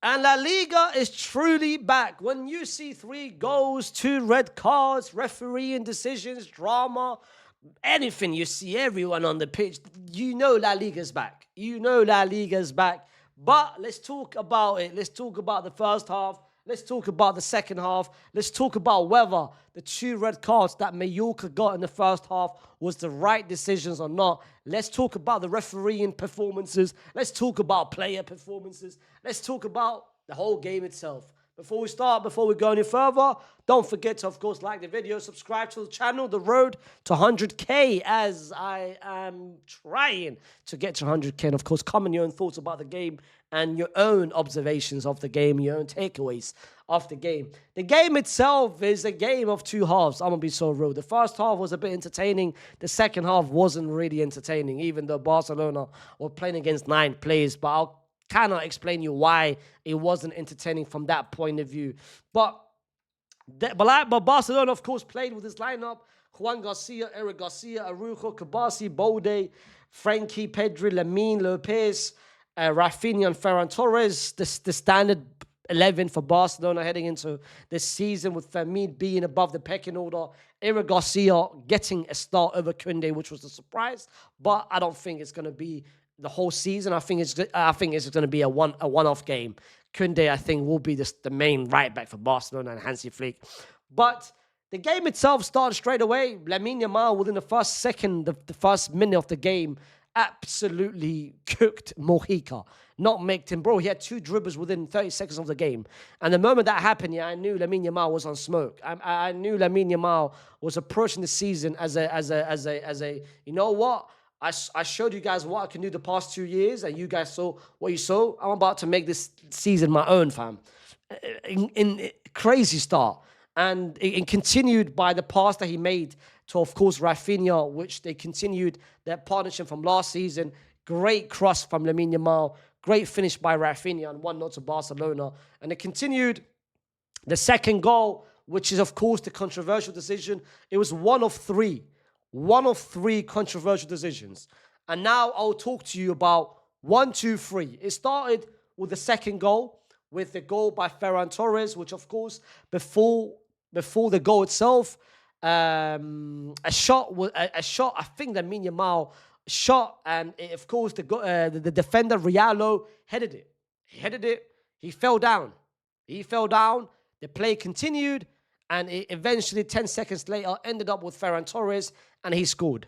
And La Liga is truly back. When you see 3 goals, 2 red cards, refereeing decisions, drama, anything you see everyone on the pitch, you know La Liga's back. You know La Liga's back. But let's talk about it. Let's talk about the first half. Let's talk about the second half. Let's talk about whether the 2 red cards that Mallorca got in the first half was the right decisions or not. Let's talk about the refereeing performances. Let's talk about player performances. Let's talk about the whole game itself. Before we start, before we go any further, don't forget to, of course, like the video, subscribe to the channel, the road to 100K, as I am trying to get to 100K. And, of course, comment your own thoughts about the game and your own observations of the game, your own takeaways of the game. The game itself is a game of 2 halves. I'm going to be so real. The first half was a bit entertaining. The second half wasn't really entertaining, even though Barcelona were playing against 9 players. But I'll cannot explain you why it wasn't entertaining from that point of view. But Barcelona, of course, played with this lineup: Juan Garcia, Eric Garcia, Arujo, Kabasi, Bode, Frankie, Pedri, Lamine, Lopez, Raphinha and Ferran Torres. The standard 11 for Barcelona heading into this season, with Fermin being above the pecking order. Eric Garcia getting a start over Koundé, which was a surprise, but I don't think it's going to be the whole season. I think it's going to be a one-off game. Koundé, I think, will be the main right back for Barcelona and Hansi Flick. But the game itself started straight away. Lamine Yamal, within the first minute of the game, absolutely cooked Mojica. Not make him, bro. He had 2 dribbles within 30 seconds of the game. And the moment that happened, I knew Lamine Yamal was on smoke. I knew Lamine Yamal was approaching the season as a you know what? I showed you guys what I can do the past 2 years, and you guys saw what you saw. I'm about to make this season my own, fam. In crazy start. And it continued by the pass that he made to, of course, Raphinha, which they continued their partnership from last season. Great cross from Lamine Yamal. Great finish by Raphinha, and 1-0 to Barcelona. And it continued. The second goal, which is, of course, the controversial decision. It was one of three controversial decisions. And now I'll talk to you about 1, 2, 3. It started with the second goal, with the goal by Ferran Torres, which, of course, before the goal itself, a shot. I think that Lamine Yamal shot, and of course the defender Riallo headed it. He headed it. He fell down. The play continued, and it eventually, 10 seconds later, ended up with Ferran Torres, and he scored.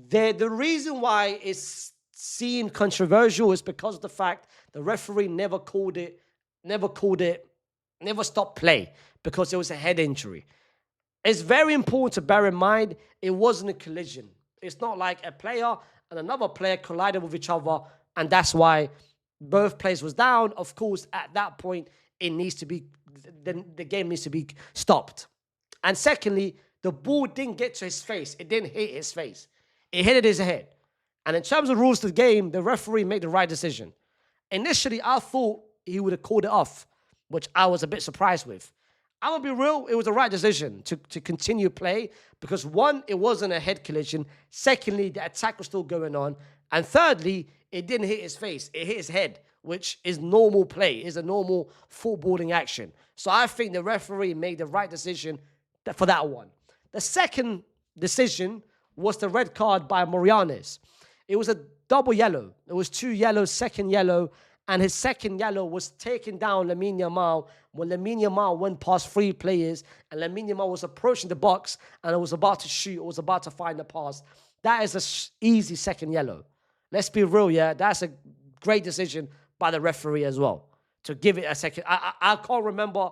The reason why it's seemed controversial is because of the fact the referee never stopped play, because it was a head injury. It's very important to bear in mind it wasn't a collision. It's not like a player and another player collided with each other, and that's why both players was down. Of course, at that point, it needs to be the game needs to be stopped. And secondly, the ball didn't get to his face. It didn't hit his face. It hit his head. And in terms of rules of the game, the referee made the right decision. Initially, I thought he would have called it off, which I was a bit surprised with. I'm going to be real, it was the right decision to continue play, because 1, it wasn't a head collision. Secondly, the attack was still going on. And thirdly, it didn't hit his face. It hit his head, which is normal play, is a normal footballing action. So I think the referee made the right decision for that one. The second decision was the red card by Morianes. It was a double yellow. It was 2 yellows, second yellow, and his second yellow was taking down Lamine Yamal when Lamine Yamal went past 3 players, and Lamine Yamal was approaching the box and was about to shoot, was about to find the pass. That is an easy second yellow. Let's be real, yeah? That's a great decision by the referee as well, to give it a second. I can't remember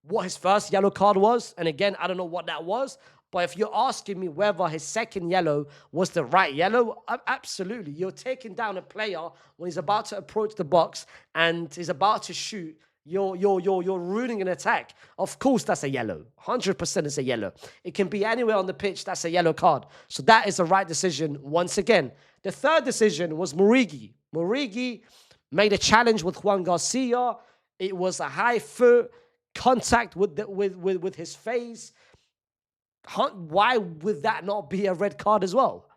what his first yellow card was, and again, I don't know what that was, but if you're asking me whether his second yellow was the right yellow, absolutely. You're taking down a player when he's about to approach the box and he's about to shoot. You're ruining an attack. Of course, that's a yellow. 100% is a yellow. It can be anywhere on the pitch. That's a yellow card. So that is the right decision once again. The third decision was Murigi. Murigi made a challenge with Juan Garcia. It was a high foot contact with his face. Why would that not be a red card as well?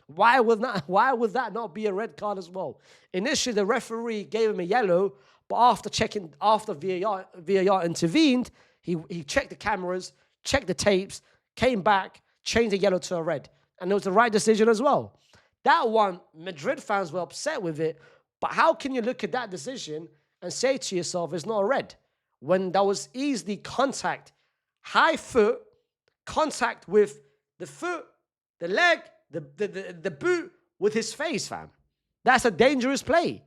Why would that not be a red card as well? Initially, the referee gave him a yellow, But after VAR intervened, he checked the cameras, checked the tapes, came back, changed the yellow to a red. And it was the right decision as well. That one, Madrid fans were upset with it. But how can you look at that decision and say to yourself, it's not a red? When there was easily contact, high foot, contact with the foot, the leg, the boot with his face, fam. That's a dangerous play.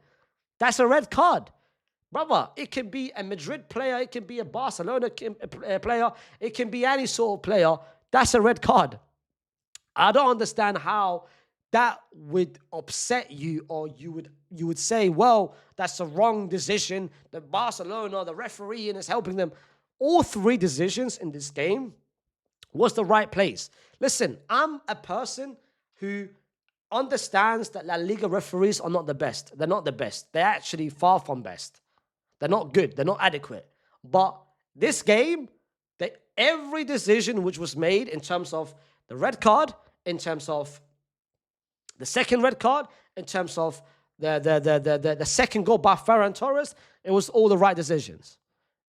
That's a red card. Brother, it can be a Madrid player, it can be a Barcelona player, it can be any sort of player. That's a red card. I don't understand how that would upset you, or you would say, well, that's a wrong decision. The Barcelona, the referee, and is helping them. All three decisions in this game was the right place. Listen, I'm a person who understands that La Liga referees are not the best. They're not the best. They're actually far from best. They're not good. They're not adequate. But this game, every decision which was made in terms of the red card, in terms of the second red card, in terms of the second goal by Ferran Torres, it was all the right decisions.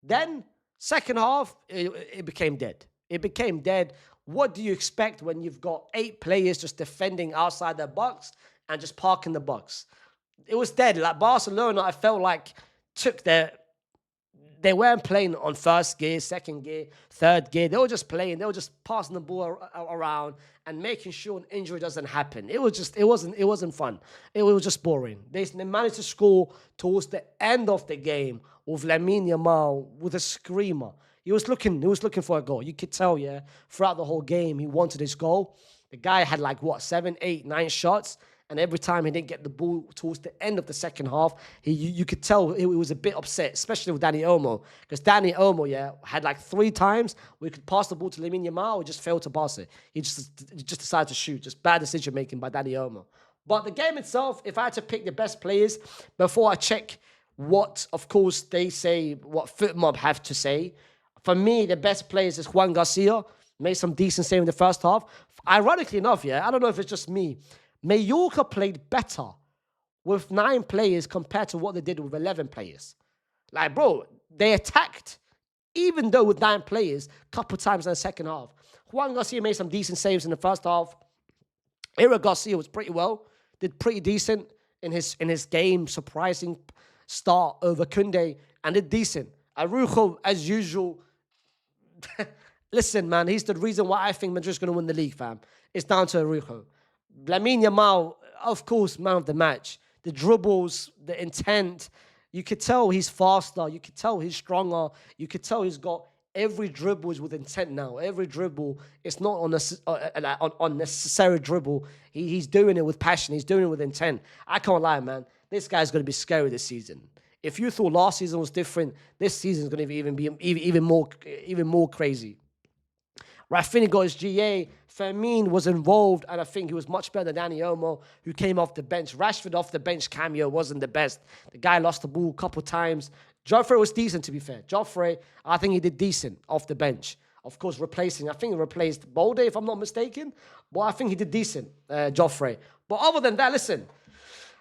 Then, second half, it became dead. It became dead. What do you expect when you've got 8 players just defending outside their box and just parking the box? It was dead. Like Barcelona, I felt like they weren't playing on first gear, second gear, third gear. They were just playing. They were just passing the ball around and making sure an injury doesn't happen. It wasn't fun. It was just boring. They managed to score towards the end of the game with Lamine Yamal with a screamer. He was looking for a goal. You could tell, yeah, throughout the whole game, he wanted his goal. The guy had 7, 8, 9 shots. And every time he didn't get the ball towards the end of the second half, you could tell he was a bit upset, especially with Dani Olmo. Because Dani Olmo, yeah, had 3 times where he could pass the ball to Lamine Yamal, or just failed to pass it. He just decided to shoot. Just bad decision-making by Dani Olmo. But the game itself, if I had to pick the best players, before I check what, of course, they say, what FootMob have to say, for me, the best players is Juan Garcia. Made some decent save in the first half. Ironically enough, yeah, I don't know if it's just me, Mallorca played better with 9 players compared to what they did with 11 players. Bro, they attacked, even though with 9 players, a couple times in the second half. Juan Garcia made some decent saves in the first half. Eric Garcia was did pretty decent in his game, surprising start over Koundé, and did decent. Araujo, as usual, listen, man, he's the reason why I think Madrid's going to win the league, fam. It's down to Araujo. Lamine Yamal, of course, man of the match. The dribbles, the intent. You could tell he's faster. You could tell he's stronger. You could tell he's got every dribble is with intent now. Every dribble, it's not unnecessary dribble. He's doing it with passion. He's doing it with intent. I can't lie, man. This guy's going to be scary this season. If you thought last season was different, this season is going to be even more crazy. Raphinha got his GA. Fermin was involved, and I think he was much better than Dani Olmo, who came off the bench. Rashford off the bench cameo wasn't the best. The guy lost the ball a couple times. Joffrey was decent, to be fair. Joffrey, I think he did decent off the bench. Of course, I think he replaced Bolde, if I'm not mistaken. But I think he did decent, Joffrey. But other than that, listen,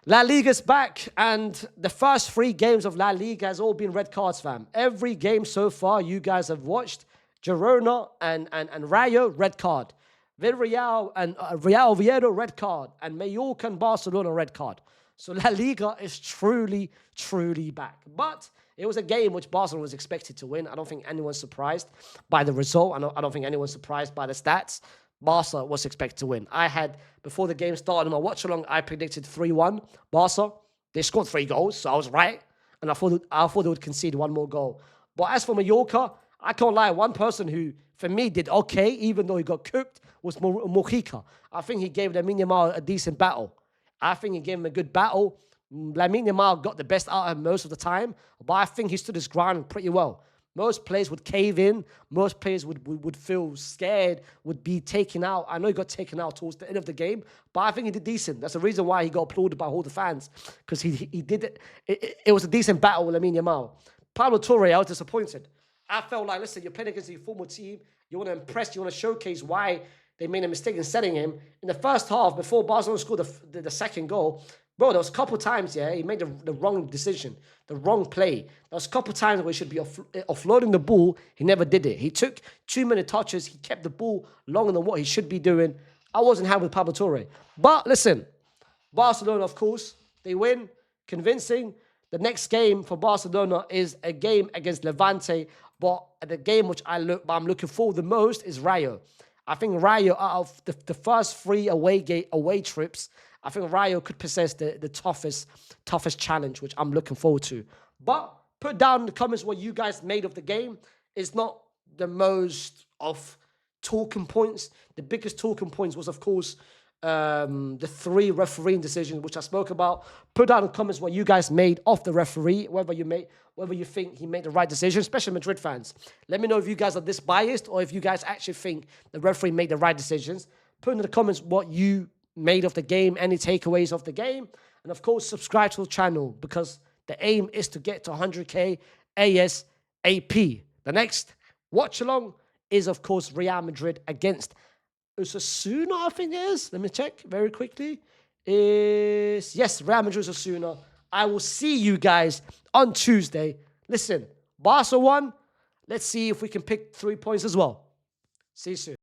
La Liga's back, and the first 3 games of La Liga has all been red cards, fam. Every game so far you guys have watched, Girona and Rayo, red card. Villarreal and Real Oviedo, red card. And Mallorca and Barcelona, red card. So La Liga is truly, truly back. But it was a game which Barcelona was expected to win. I don't think anyone's surprised by the result. I don't think anyone's surprised by the stats. Barca was expected to win. I had, before the game started in my watch-along, I predicted 3-1 Barca. They scored 3 goals, so I was right. And I thought they would concede 1 more goal. But as for Mallorca, I can't lie, one person who, for me, did okay, even though he got cooked, was Mojica. I think he gave Lamine Yamal a decent battle. I think he gave him a good battle. Lamine Yamal got the best out of him most of the time, but I think he stood his ground pretty well. Most players would cave in. Most players would feel scared, would be taken out. I know he got taken out towards the end of the game, but I think he did decent. That's the reason why he got applauded by all the fans, because he did it. It was a decent battle with Lamine Yamal. Pablo Torre, I was disappointed. I felt like, listen, you're playing against your former team. You want to impress. You want to showcase why they made a mistake in setting him. In the first half, before Barcelona scored the second goal, Bro, there was a couple times, yeah, he made the wrong decision, the wrong play. There was a couple times where he should be offloading the ball. He never did it. He took too many touches. He kept the ball longer than what he should be doing. I wasn't happy with Pablo Torre. But listen, Barcelona, of course, they win, convincing. The next game for Barcelona is a game against Levante, but the game which I'm looking forward the most is Rayo. I think Rayo, out of the first three away trips, I think Rayo could possess the toughest challenge, which I'm looking forward to. But put down in the comments what you guys made of the game. It's not the most of talking points. The biggest talking points was, of course, the three refereeing decisions which I spoke about. Put down in the comments what you guys made of the referee, whether you think he made the right decision, especially Madrid fans. Let me know if you guys are this biased or if you guys actually think the referee made the right decisions. Put in the comments what you made of the game, any takeaways of the game, and of course subscribe to the channel because the aim is to get to 100k ASAP. The next watch along is of course Real Madrid against Osasuna, I think it is. Let me check very quickly. Yes, Real Madrid Osasuna. I will see you guys on Tuesday. Listen, Barca won. Let's see if we can pick 3 points as well. See you soon.